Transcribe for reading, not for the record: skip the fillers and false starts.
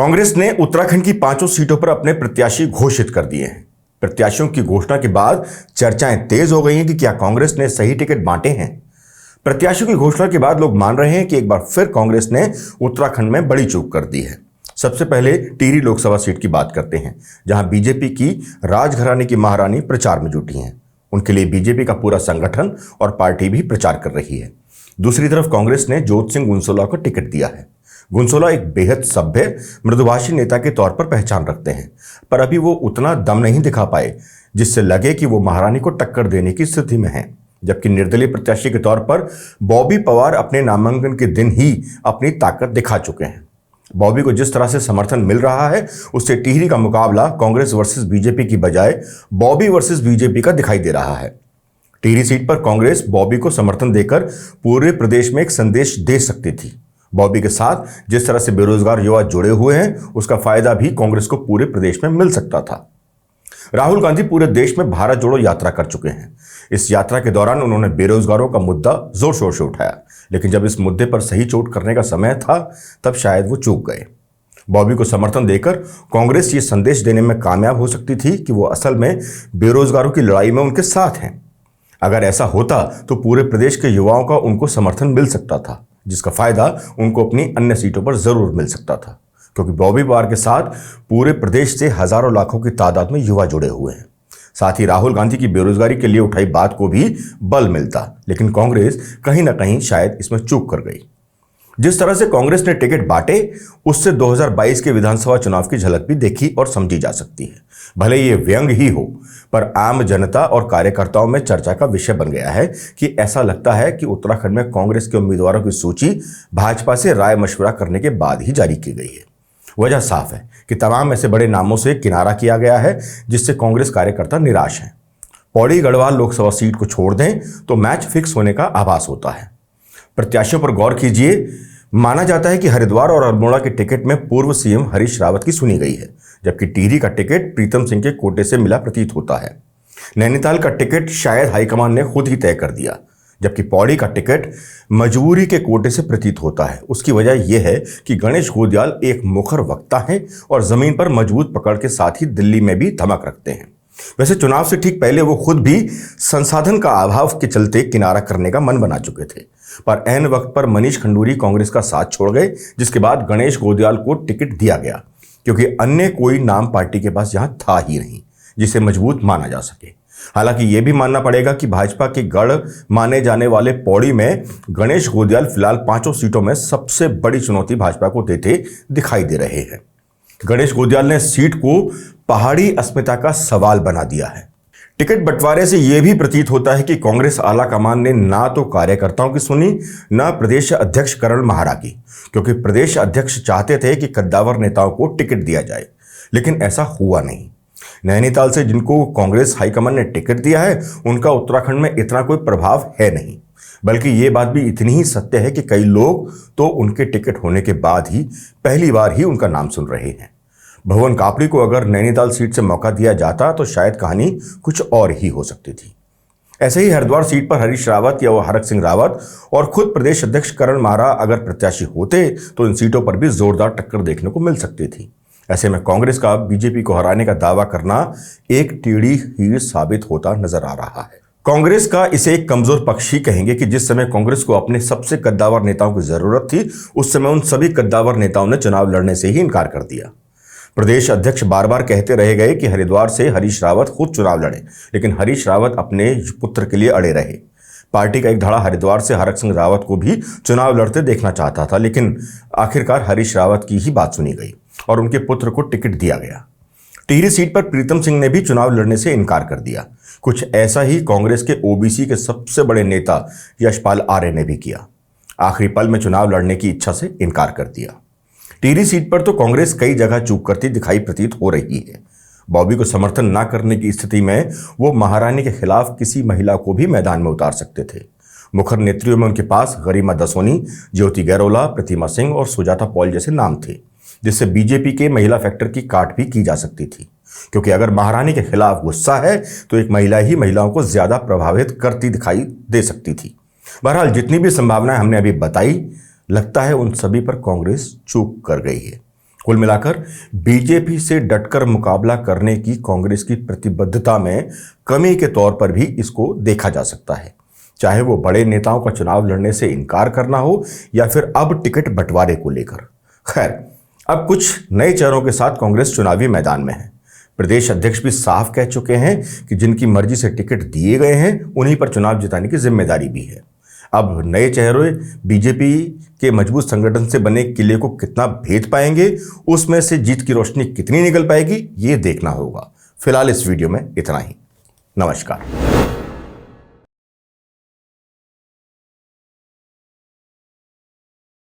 कांग्रेस ने उत्तराखंड की 5 सीटों पर अपने प्रत्याशी घोषित कर दिए हैं। प्रत्याशियों की घोषणा के बाद चर्चाएं तेज हो गई हैं कि क्या कांग्रेस ने सही टिकट बांटे हैं। प्रत्याशियों की घोषणा के बाद लोग मान रहे हैं कि एक बार फिर कांग्रेस ने उत्तराखंड में बड़ी चूक कर दी है। सबसे पहले टिहरी लोकसभा सीट की बात करते हैं, जहां बीजेपी की राजघराने की महारानी प्रचार में जुटी हैं। उनके लिए बीजेपी का पूरा संगठन और पार्टी भी प्रचार कर रही है। दूसरी तरफ कांग्रेस ने जोत सिंह गुनसोला को टिकट दिया है। गुनसोला एक बेहद सभ्य मृदुभाषी नेता के तौर पर पहचान रखते हैं, पर अभी वो उतना दम नहीं दिखा पाए जिससे लगे कि वो महारानी को टक्कर देने की स्थिति में हैं। जबकि निर्दलीय प्रत्याशी के तौर पर बॉबी पवार अपने नामांकन के दिन ही अपनी ताकत दिखा चुके हैं। बॉबी को जिस तरह से समर्थन मिल रहा है, उससे टिहरी का मुकाबला कांग्रेस वर्सेस बीजेपी की बजाय बॉबी वर्सेस बीजेपी का दिखाई दे रहा है। टिहरी सीट पर कांग्रेस बॉबी को समर्थन देकर पूरे प्रदेश में एक संदेश दे सकती थी। बॉबी के साथ जिस तरह से बेरोजगार युवा जुड़े हुए हैं, उसका फायदा भी कांग्रेस को पूरे प्रदेश में मिल सकता था। राहुल गांधी पूरे देश में भारत जोड़ो यात्रा कर चुके हैं। इस यात्रा के दौरान उन्होंने बेरोजगारों का मुद्दा जोर शोर से उठाया, लेकिन जब इस मुद्दे पर सही चोट करने का समय था, तब शायद वो चूक गए। बॉबी को समर्थन देकर कांग्रेस ये संदेश देने में कामयाब हो सकती थी कि वो असल में बेरोजगारों की लड़ाई में उनके साथ हैं। अगर ऐसा होता तो पूरे प्रदेश के युवाओं का उनको समर्थन मिल सकता था, जिसका फायदा उनको अपनी अन्य सीटों पर जरूर मिल सकता था, क्योंकि बॉबी पवार के साथ पूरे प्रदेश से हजारों लाखों की तादाद में युवा जुड़े हुए हैं। साथ ही राहुल गांधी की बेरोजगारी के लिए उठाई बात को भी बल मिलता, लेकिन कांग्रेस कहीं ना कहीं शायद इसमें चूक कर गई। जिस तरह से कांग्रेस ने टिकट बांटे, उससे 2022 के विधानसभा चुनाव की झलक भी देखी और समझी जा सकती है। भले ये व्यंग ही हो, पर आम जनता और कार्यकर्ताओं में चर्चा का विषय बन गया है कि ऐसा लगता है कि उत्तराखंड में कांग्रेस के उम्मीदवारों की सूची भाजपा से राय मशवरा करने के बाद ही जारी की गई है। वजह साफ है कि तमाम ऐसे बड़े नामों से किनारा किया गया है, जिससे कांग्रेस कार्यकर्ता निराश हैं। पौड़ी गढ़वाल लोकसभा सीट को छोड़ दें तो मैच फिक्स होने का आभास होता है। प्रत्याशियों पर गौर कीजिए। माना जाता है कि हरिद्वार और अल्मोड़ा के टिकट में पूर्व सीएम हरीश रावत की सुनी गई है, जबकि टिहरी का टिकट प्रीतम सिंह के कोटे से मिला प्रतीत होता है। नैनीताल का टिकट शायद हाईकमान ने खुद ही तय कर दिया, जबकि पौड़ी का टिकट मजबूरी के कोटे से प्रतीत होता है। उसकी वजह यह है कि गणेश गोदियाल एक मुखर वक्ता हैं और जमीन पर मजबूत पकड़ के साथ ही दिल्ली में भी धमक रखते हैं। वैसे चुनाव से ठीक पहले वो खुद भी संसाधन का अभाव के चलते किनारा करने का मन बना चुके थे, पर ऐन वक्त पर मनीष खंडूरी कांग्रेस का साथ छोड़ गए, जिसके बाद गणेश गोदियाल को टिकट दिया गया, क्योंकि अन्य कोई नाम पार्टी के पास यहां था ही नहीं जिसे मजबूत माना जा सके। हालांकि यह भी मानना पड़ेगा कि भाजपा के गढ़ माने जाने वाले पौड़ी में गणेश गोदियाल फिलहाल 5 सीटों में सबसे बड़ी चुनौती भाजपा को देते दिखाई दे रहे हैं। गणेश गोदियाल ने सीट को पहाड़ी अस्मिता का सवाल बना दिया है। टिकट बंटवारे से यह भी प्रतीत होता है कि कांग्रेस आला कमान ने ना तो कार्यकर्ताओं की सुनी, ना प्रदेश अध्यक्ष करण महारा की, क्योंकि प्रदेश अध्यक्ष चाहते थे कि कद्दावर नेताओं को टिकट दिया जाए, लेकिन ऐसा हुआ नहीं। नैनीताल से जिनको कांग्रेस हाईकमान ने टिकट दिया है, उनका उत्तराखंड में इतना कोई प्रभाव है नहीं, बल्कि ये बात भी इतनी ही सत्य है कि कई लोग तो उनके टिकट होने के बाद ही पहली बार ही उनका नाम सुन रहे हैं। भुवन कापड़ी को अगर नैनीताल सीट से मौका दिया जाता तो शायद कहानी कुछ और ही हो सकती थी। ऐसे ही हरिद्वार सीट पर हरीश रावत या हरक सिंह रावत और खुद प्रदेश अध्यक्ष करण महारा अगर प्रत्याशी होते तो इन सीटों पर भी जोरदार टक्कर देखने को मिल सकती थी। ऐसे में कांग्रेस का बीजेपी को हराने का दावा करना एक टेढ़ी हीर साबित होता नजर आ रहा है। कांग्रेस का इसे एक कमजोर पक्ष ही कहेंगे कि जिस समय कांग्रेस को अपने सबसे कद्दावर नेताओं की जरूरत थी, उस समय उन सभी कद्दावर नेताओं ने चुनाव लड़ने से ही इनकार कर दिया। प्रदेश अध्यक्ष बार बार कहते रहे गए कि हरिद्वार से हरीश रावत खुद चुनाव लड़े, लेकिन हरीश रावत अपने पुत्र के लिए अड़े रहे। पार्टी का एक धड़ा हरिद्वार से हरक सिंह रावत को भी चुनाव लड़ते देखना चाहता था, लेकिन आखिरकार हरीश रावत की ही बात सुनी गई और उनके पुत्र को टिकट दिया गया। टिहरी सीट पर प्रीतम सिंह ने भी चुनाव लड़ने से इनकार कर दिया। कुछ ऐसा ही कांग्रेस के ओबीसी के सबसे बड़े नेता यशपाल आर्य ने भी किया। आखिरी पल में चुनाव लड़ने की इच्छा से इनकार कर दिया। टिहरी सीट पर तो कांग्रेस कई जगह चूक करती दिखाई प्रतीत हो रही है। बॉबी को समर्थन न करने की स्थिति में वो महारानी के खिलाफ किसी महिला को भी मैदान में उतार सकते थे। मुखर नेत्रियों में उनके पास गरिमा दसोनी, ज्योति गैरोला, प्रतिमा सिंह और सुजाता पॉल जैसे नाम थे, जिससे बीजेपी के महिला फैक्टर की काट भी की जा सकती थी, क्योंकि अगर महारानी के खिलाफ गुस्सा है तो एक महिला ही महिलाओं को ज्यादा प्रभावित करती दिखाई दे सकती थी। बहरहाल जितनी भी संभावनाएं हमने अभी बताई, लगता है उन सभी पर कांग्रेस चूक कर गई है। कुल मिलाकर बीजेपी से डटकर मुकाबला करने की कांग्रेस की प्रतिबद्धता में कमी के तौर पर भी इसको देखा जा सकता है, चाहे वो बड़े नेताओं का चुनाव लड़ने से इनकार करना हो या फिर अब टिकट बंटवारे को लेकर। खैर, अब कुछ नए चेहरों के साथ कांग्रेस चुनावी मैदान में है। प्रदेश अध्यक्ष भी साफ कह चुके हैं कि जिनकी मर्जी से टिकट दिए गए हैं उन्हीं पर चुनाव जिताने की जिम्मेदारी भी है। अब नए चेहरे बीजेपी के मजबूत संगठन से बने किले को कितना भेद पाएंगे, उसमें से जीत की रोशनी कितनी निकल पाएगी, ये देखना होगा। फिलहाल इस वीडियो में इतना ही। नमस्कार।